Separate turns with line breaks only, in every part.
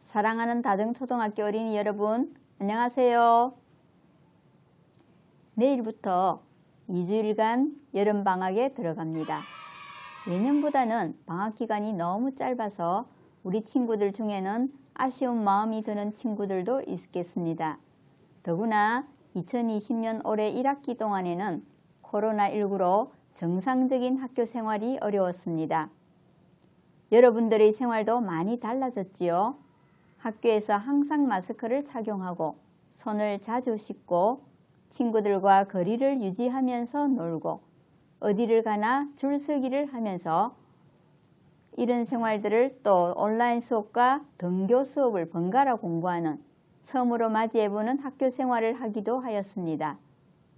사랑하는 다등초등학교 어린이 여러분, 안녕하세요. 내일부터 2주일간 여름방학에 들어갑니다. 예년보다는 방학기간이 너무 짧아서 우리 친구들 중에는 아쉬운 마음이 드는 친구들도 있겠습니다. 더구나 2020년 올해 1학기 동안에는 코로나19로 정상적인 학교 생활이 어려웠습니다. 여러분들의 생활도 많이 달라졌지요. 학교에서 항상 마스크를 착용하고 손을 자주 씻고 친구들과 거리를 유지하면서 놀고 어디를 가나 줄서기를 하면서 이런 생활들을 또 온라인 수업과 등교 수업을 번갈아 공부하는 처음으로 맞이해보는 학교 생활을 하기도 하였습니다.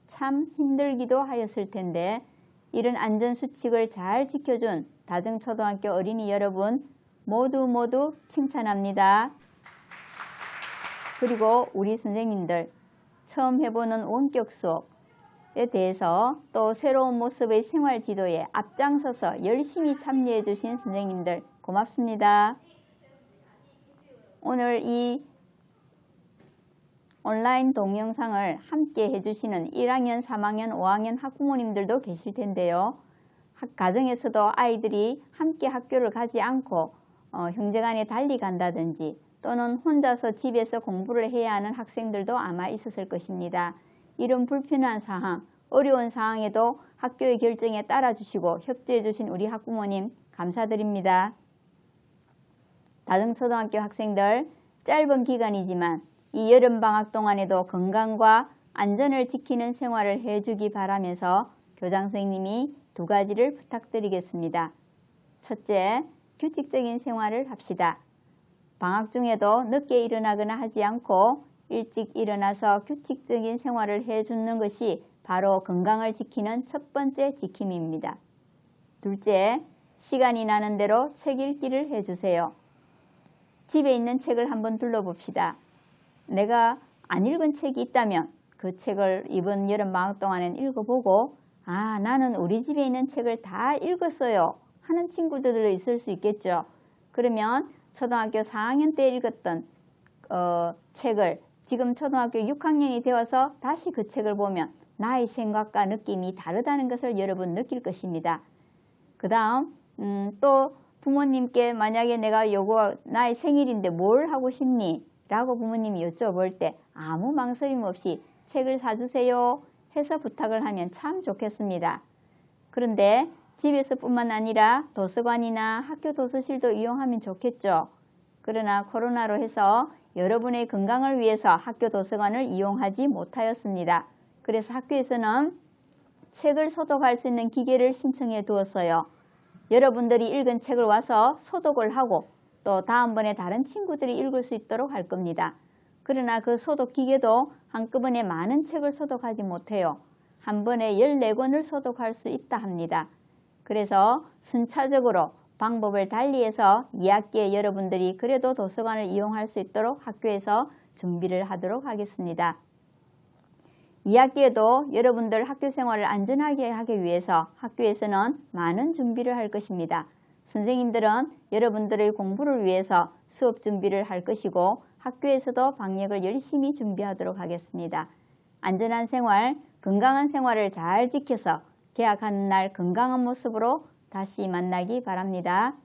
참 힘들기도 하였을 텐데 이런 안전수칙을 잘 지켜준 다등초등학교 어린이 여러분 모두 칭찬합니다. 그리고 우리 선생님들 처음 해보는 원격 수업에 대해서 또 새로운 모습의 생활 지도에 앞장서서 열심히 참여해 주신 선생님들 고맙습니다. 오늘 이 온라인 동영상을 함께 해주시는 1학년, 3학년, 5학년 학부모님들도 계실 텐데요. 가정에서도 아이들이 함께 학교를 가지 않고 형제간에 달리 간다든지 또는 혼자서 집에서 공부를 해야 하는 학생들도 아마 있었을 것입니다. 이런 불편한 상황, 어려운 상황에도 학교의 결정에 따라주시고 협조해 주신 우리 학부모님 감사드립니다. 다등초등학교 학생들 짧은 기간이지만 이 여름방학 동안에도 건강과 안전을 지키는 생활을 해주기 바라면서 교장 선생님이 2가지를 부탁드리겠습니다. 첫째, 규칙적인 생활을 합시다. 방학 중에도 늦게 일어나거나 하지 않고 일찍 일어나서 규칙적인 생활을 해주는 것이 바로 건강을 지키는 첫 번째 지킴입니다. 둘째, 시간이 나는 대로 책 읽기를 해주세요. 집에 있는 책을 한번 둘러봅시다. 내가 안 읽은 책이 있다면 그 책을 이번 여름방학 동안엔 읽어보고 나는 우리 집에 있는 책을 다 읽었어요 하는 친구들도 있을 수 있겠죠. 그러면 초등학교 4학년 때 읽었던 책을 지금 초등학교 6학년이 되어서 다시 그 책을 보면 나의 생각과 느낌이 다르다는 것을 여러분 느낄 것입니다. 그 다음 또 부모님께 만약에 내가 나의 생일인데 뭘 하고 싶니? 라고 부모님이 여쭤볼 때 아무 망설임 없이 책을 사주세요 해서 부탁을 하면 참 좋겠습니다. 그런데 집에서뿐만 아니라 도서관이나 학교 도서실도 이용하면 좋겠죠. 그러나 코로나로 해서 여러분의 건강을 위해서 학교 도서관을 이용하지 못하였습니다. 그래서 학교에서는 책을 소독할 수 있는 기계를 신청해 두었어요. 여러분들이 읽은 책을 와서 소독을 하고 또 다음번에 다른 친구들이 읽을 수 있도록 할 겁니다. 그러나 그 소독 기계도 한꺼번에 많은 책을 소독하지 못해요. 한 번에 14권을 소독할 수 있다 합니다. 그래서 순차적으로 방법을 달리해서 2학기에 여러분들이 그래도 도서관을 이용할 수 있도록 학교에서 준비를 하도록 하겠습니다. 2학기에도 여러분들 학교 생활을 안전하게 하기 위해서 학교에서는 많은 준비를 할 것입니다. 선생님들은 여러분들의 공부를 위해서 수업 준비를 할 것이고 학교에서도 방역을 열심히 준비하도록 하겠습니다. 안전한 생활, 건강한 생활을 잘 지켜서 개학하는 날 건강한 모습으로 다시 만나기 바랍니다.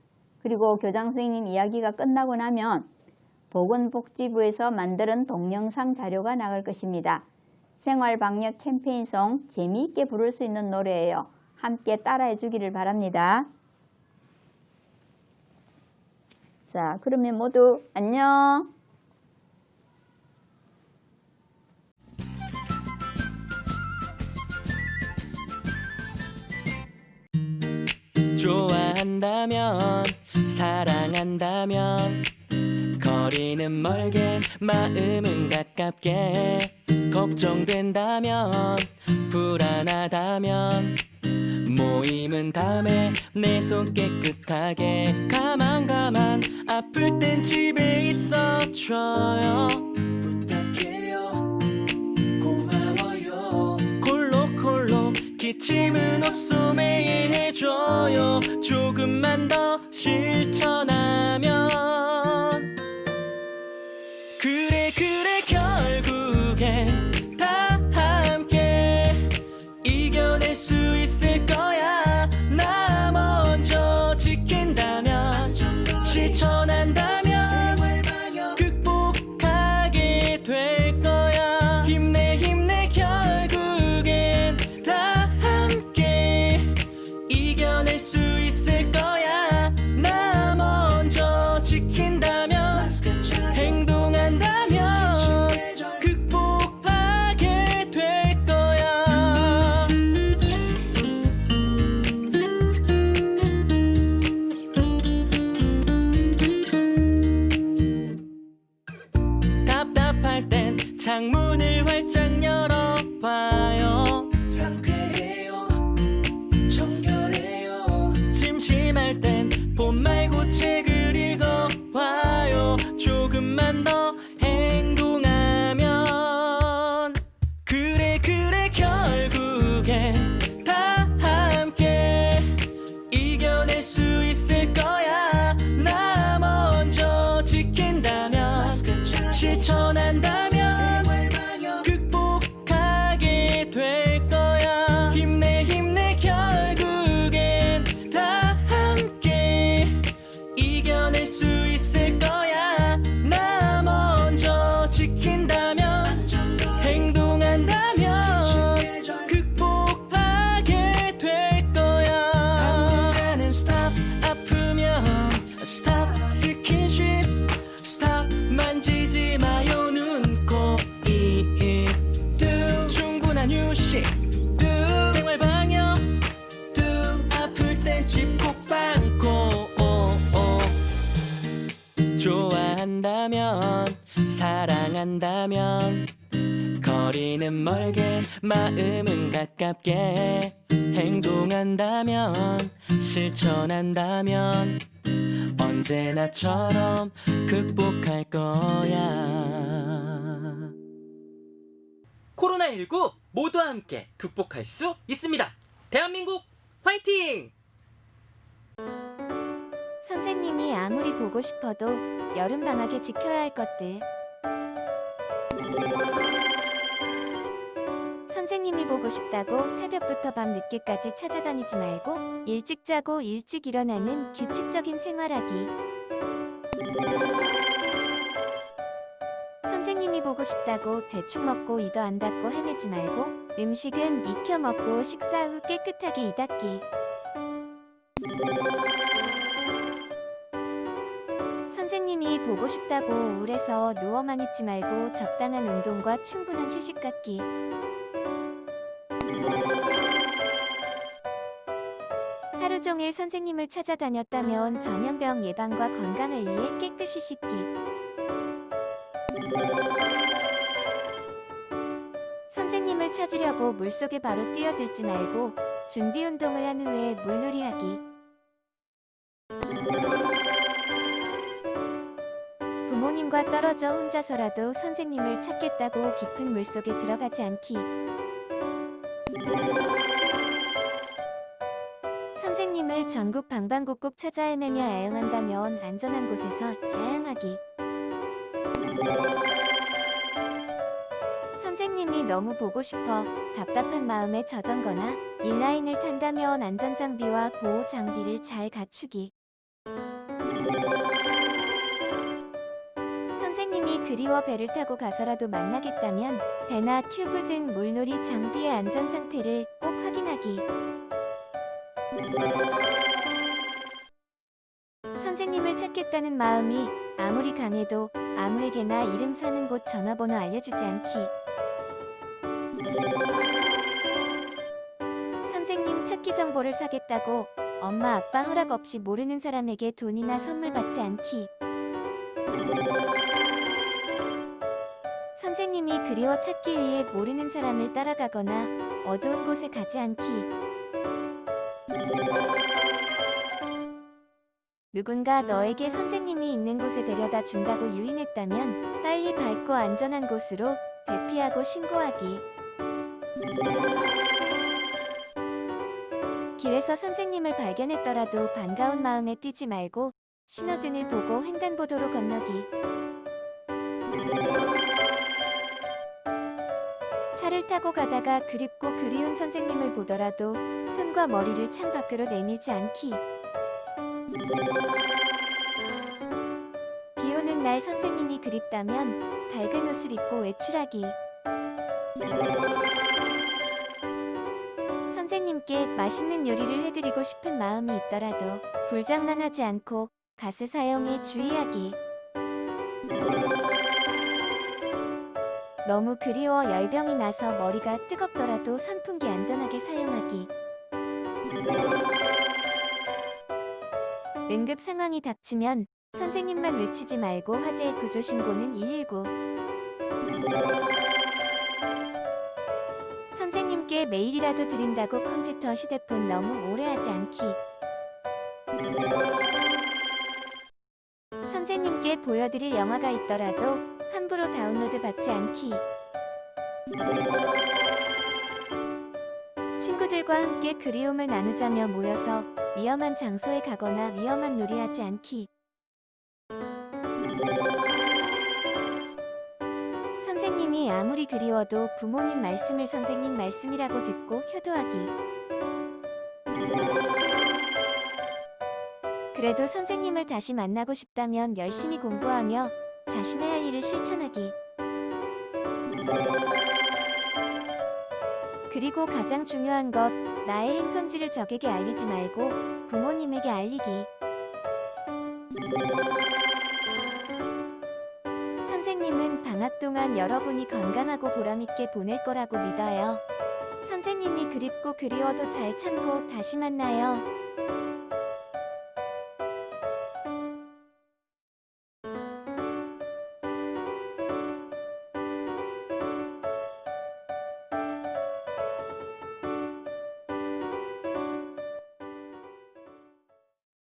그리고 교장 선생님 이야기가 끝나고 나면 보건복지부에서 만든 동영상 자료가 나갈 것입니다. 생활방역 캠페인송 재미있게 부를 수 있는 노래예요. 함께 따라해 주기를 바랍니다. 자, 그러면 모두 안녕.
좋아한다면 사랑한다면 거리는 멀게 마음은 가깝게 걱정된다면 불안하다면 모임은 다음에 내 손 깨끗하게 가만 아플 땐 집에 있어줘요. 부탁해요. 고마워요. 콜록콜록 기침은 옷소 매일 해줘요. 조금만 더 실천하면 한다면 거리는 멀게 마음은 가깝게 행동한다면 실천한다면 언제나처럼 극복할 거야. 코로나19 모두와 함께 극복할 수 있습니다. 대한민국 화이팅!
선생님이 아무리 보고 싶어도 여름방학에 지켜야 할 것들. 선생님이 보고 싶다고 새벽부터 밤 늦게까지 찾아다니지 말고 일찍 자고 일찍 일어나는 규칙적인 생활하기. 선생님이 보고 싶다고 대충 먹고 이도 안 닦고 헤매지 말고 음식은 익혀 먹고 식사 후 깨끗하게 이 닦기. 선생님이 보고 싶다고 우울해서 누워만 있지 말고 적당한 운동과 충분한 휴식 갖기. 하루 종일 선생님을 찾아다녔다면 전염병 예방과 건강을 위해 깨끗이 씻기. 선생님을 찾으려고 물속에 바로 뛰어들지 말고 준비 운동을 한 후에 물놀이하기. 부모님과 떨어져 혼자서라도 선생님을 찾겠다고 깊은 물속에 들어가지 않기. 선생님을 전국 방방곡곡 찾아 헤매며 애용한다면 안전한 곳에서 애용하기. 선생님이 너무 보고 싶어 답답한 마음에 젖은거나 인라인을 탄다면 안전장비와 보호장비를 잘 갖추기. 선생님이 그리워 배를 타고 가서라도 만나겠다면 배나 튜브 등 물놀이 장비의 안전 상태를 꼭 확인하기. 선생님을 찾겠다는 마음이 아무리 강해도 아무에게나 이름 사는 곳 전화번호 알려주지 않기. 선생님 찾기 정보를 사겠다고 엄마 아빠 허락 없이 모르는 사람에게 돈이나 선물 받지 않기. 선생님이 그리워 찾기 위해 모르는 사람을 따라가거나 어두운 곳에 가지 않기. 누군가 너에게 선생님이 있는 곳에 데려다 준다고 유인했다면 빨리 밝고 안전한 곳으로 대피하고 신고하기. 길에서 선생님을 발견했더라도 반가운 마음에 뛰지 말고 신호등을 보고 횡단보도로 건너기. 차를 타고 가다가 그립고 그리운 선생님을 보더라도 손과 머리를 창 밖으로 내밀지 않기. 비 오는 날 선생님이 그립다면 밝은 옷을 입고 외출하기. 선생님께 맛있는 요리를 해드리고 싶은 마음이 있더라도 불장난하지 않고 가스 사용에 주의하기. 너무 그리워 열병이 나서 머리가 뜨겁더라도 선풍기 안전하게 사용하기. 응급 상황이 닥치면 선생님만 외치지 말고 화재 구조 신고는 119. 선생님께 메일이라도 드린다고 컴퓨터, 휴대폰 너무 오래 하지 않기. 선생님께 보여드릴 영화가 있더라도 함부로 다운로드 받지 않기. 친구들과 함께 그리움을 나누자며 모여서 위험한 장소에 가거나 위험한 놀이하지 않기. 선생님이 아무리 그리워도 부모님 말씀을 선생님 말씀이라고 듣고 효도하기. 그래도 선생님을 다시 만나고 싶다면 열심히 공부하며 자신의 할 일을 실천하기. 그리고 가장 중요한 것, 나의 행선지를 적에게 알리지 말고 부모님에게 알리기. 선생님은 방학 동안 여러분이 건강하고 보람있게 보낼 거라고 믿어요. 선생님이 그립고 그리워도 잘 참고 다시 만나요.